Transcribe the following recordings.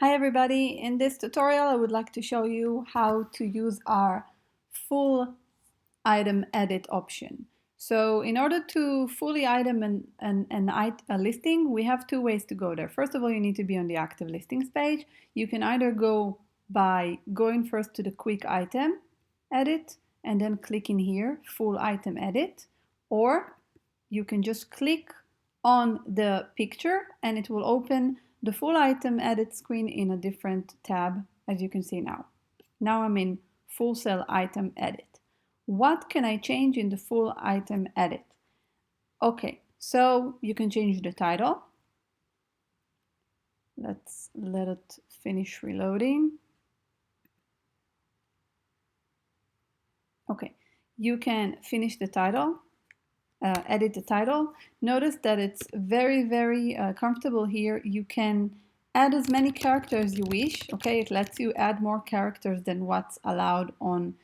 Hi everybody, in this tutorial I would like to show you how to use our full item edit option. So in order to fully item a listing, we have two ways to go there. First of all, you need to be on the active listings page. You can either go by going first to the quick item edit and then clicking here, full item edit, or you can just click on the picture and it will open the full item edit screen in a different tab, as you can see now. Now I'm in full cell item edit. What can I change in the full item edit? Okay, so you can change the title. Let's let it finish reloading. Okay, you can finish the title, edit the title. Notice that it's very comfortable here. You can add as many characters as you wish. Okay, it lets you add more characters than what's allowed on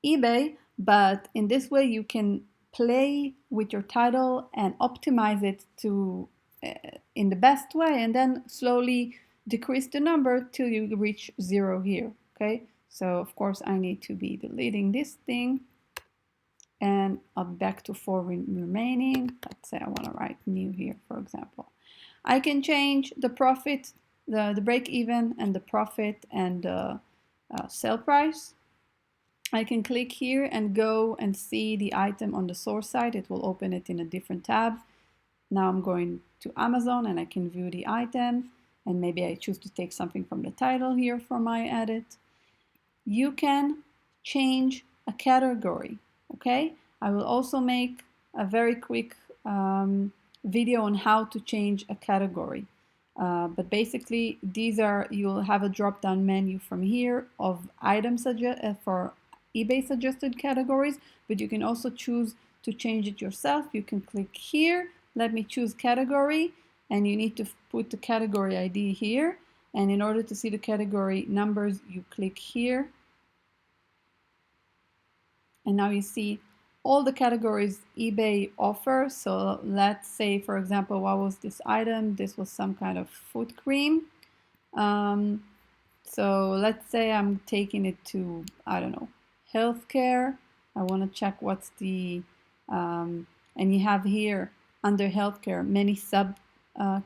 eBay, but in this way you can play with your title and optimize it to in the best way, and then slowly decrease the number till you reach 0 here. Okay, so of course I need to be deleting this thing, and I'll back to 4 remaining. Let's say I want to write new here, for example. I can change the profit, the break even, and the profit and the sell price. I can click here and go and see the item on the source site. It will open it in a different tab. Now I'm going to Amazon and I can view the item, and maybe I choose to take something from the title here for my edit. You can change a category, okay? I will also make a very quick video on how to change a category. But basically, you'll have a drop-down menu from here of items for eBay suggested categories, but you can also choose to change it yourself. You can click here, let me choose category, and you need to put the category ID here. And in order to see the category numbers, you click here. And now you see all the categories eBay offers. So let's say, for example, what was this item? This was some kind of foot cream. So let's say I'm taking it to, I don't know, healthcare. I want to check what's the, and you have here under healthcare many sub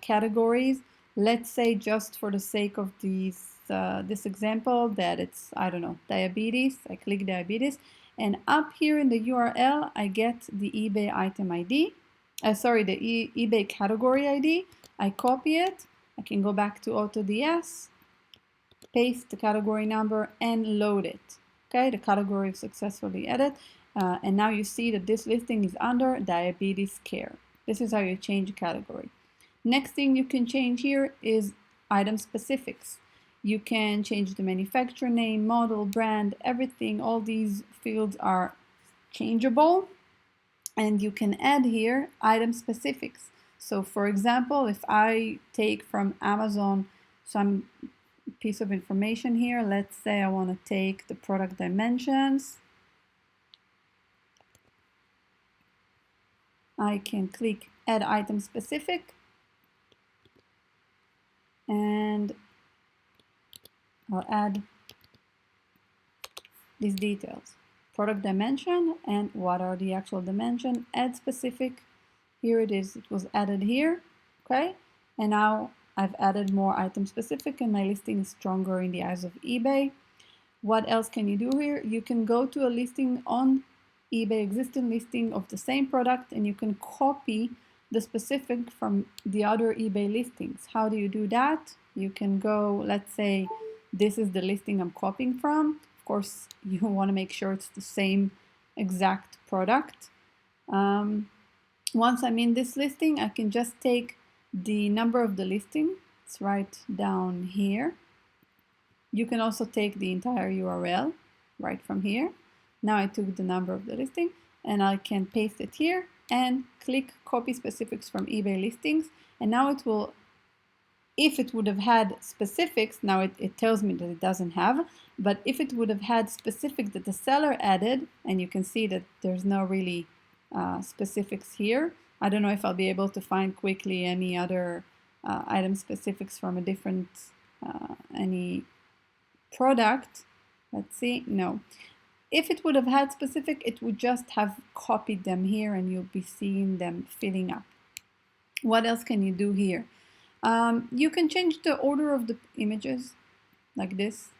categories. Let's say, just for the sake of this example, that it's, I don't know, diabetes. I click diabetes, and up here in the URL I get the eBay item ID, the eBay category ID. I copy it. I can go back to AutoDS, paste the category number, and load it. Okay, the category is successfully added, and now you see that this listing is under diabetes care. This is how you change a category. Next thing you can change here is item specifics. You can change the manufacturer name, model, brand, everything. All these fields are changeable, and you can add here item specifics. So for example, if I take from Amazon some piece of information here, let's say I want to take the product dimensions, I can click add item specific, and I'll add these details: product dimension and what are the actual dimension, add specific. Here it is, it was added here. Okay, and now I've added more item specific and my listing is stronger in the eyes of eBay. What else can you do here? You can go to a listing on eBay, existing listing of the same product, and you can copy the specific from the other eBay listings. How do you do that? You can go, let's say this is the listing I'm copying from. Of course, you want to make sure it's the same exact product. Once I'm in this listing, I can just take the number of the listing. It's right down here. You can also take the entire URL right from here. Now I took the number of the listing and I can paste it here and click copy specifics from eBay listings. And now it will, if it would have had specifics, now it tells me that it doesn't have, but if it would have had specific that the seller added, and you can see that there's no really specifics here. I don't know if I'll be able to find quickly any other item specifics from a different any product. Let's see, no. If it would have had specific, it would just have copied them here and you'll be seeing them filling up. What else can you do here? You can change the order of the images like this,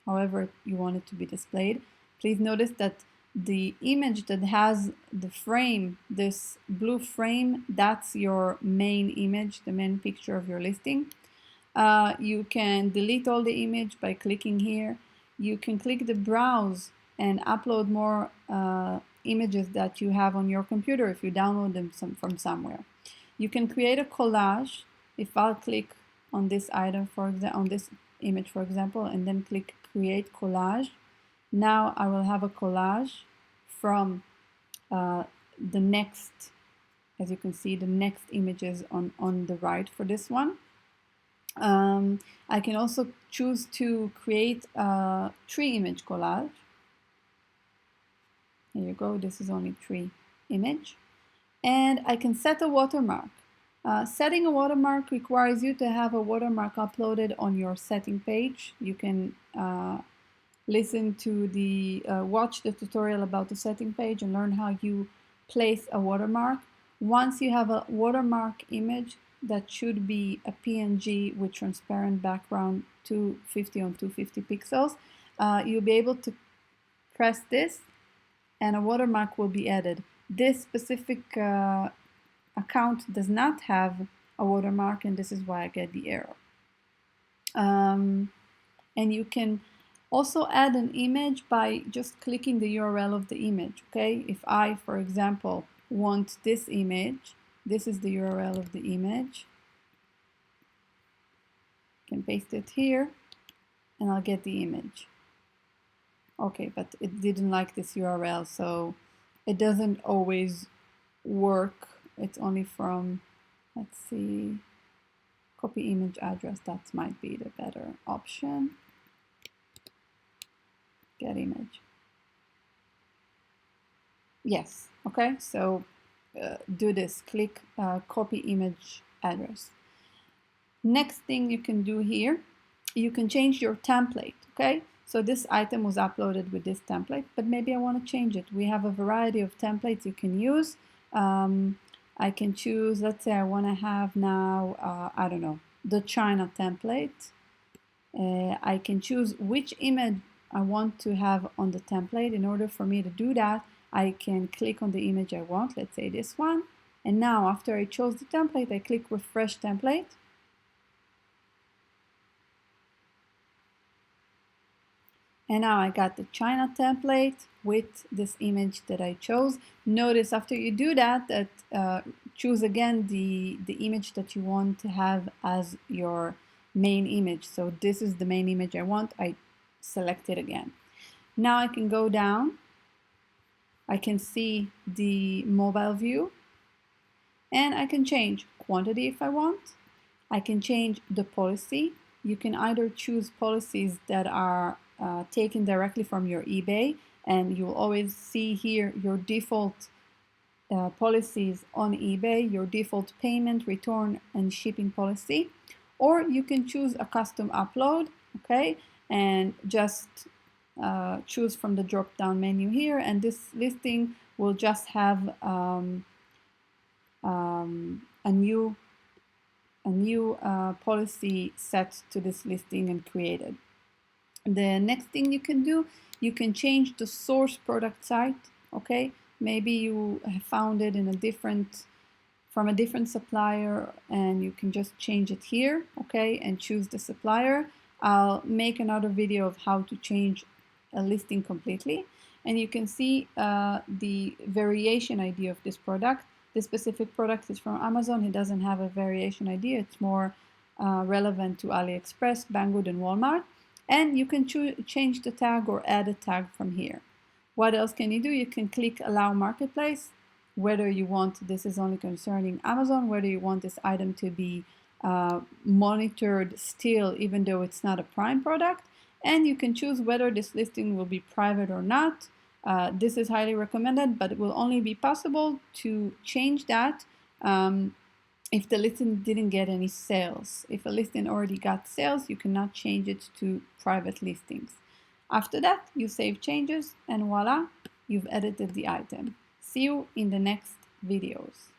however you want it to be displayed. Please notice that the image that has the frame, this blue frame, that's your main image, the main picture of your listing. You can delete all the image by clicking here. You can click the browse and upload more images that you have on your computer if you download them from somewhere. You can create a collage. If I'll click on this item, for example, on this image, for example, and then click create collage, now I will have a collage from the next, as you can see, the next images on the right for this one. I can also choose to create a tree image collage. Here you go, this is only tree image. And I can set a watermark. Setting a watermark requires you to have a watermark uploaded on your setting page. You can listen to watch the tutorial about the setting page and learn how you place a watermark. Once you have a watermark image, that should be a PNG with transparent background 250 on 250 pixels, you'll be able to press this and a watermark will be added. This specific account does not have a watermark, and this is why I get the error. And you can also add an image by just clicking the URL of the image, okay? If I, for example, want this image, this is the URL of the image. I can paste it here and I'll get the image. Okay, but it didn't like this URL, so it doesn't always work. It's only from, let's see, copy image address. That might be the better option. Get image. Yes, okay, so do this, click copy image address. Next thing you can do here, you can change your template, okay? So this item was uploaded with this template, but maybe I want to change it. We have a variety of templates you can use. I can choose, let's say I want to have now, I don't know, the China template. I can choose which image I want to have on the template. In order for me to do that, I can click on the image I want, let's say this one. And now after I chose the template, I click refresh template. And now I got the China template with this image that I chose. Notice after you do that, choose again the image that you want to have as your main image. So this is the main image I want. I select it again. Now I can go down. I can see the mobile view. And I can change quantity if I want. I can change the policy. You can either choose policies that are taken directly from your eBay, and you'll always see here your default policies on eBay, your default payment, return, and shipping policy. Or you can choose a custom upload, okay, and just choose from the drop-down menu here, and this listing will just have a new policy set to this listing and created. The next thing you can do, you can change the source product site, okay? Maybe you have found it in from a different supplier, and you can just change it here, okay, and choose the supplier. I'll make another video of how to change a listing completely, and you can see the variation ID of this product. This specific product is from Amazon. It doesn't have a variation ID. It's more relevant to AliExpress, Banggood, and Walmart. And you can change the tag or add a tag from here. What else can you do? You can click Allow Marketplace, whether you want, this is only concerning Amazon, whether you want this item to be monitored still, even though it's not a Prime product. And you can choose whether this listing will be private or not. This is highly recommended, but it will only be possible to change that if the listing didn't get any sales. If a listing already got sales, you cannot change it to private listings. After that, you save changes and voila, you've edited the item. See you in the next videos.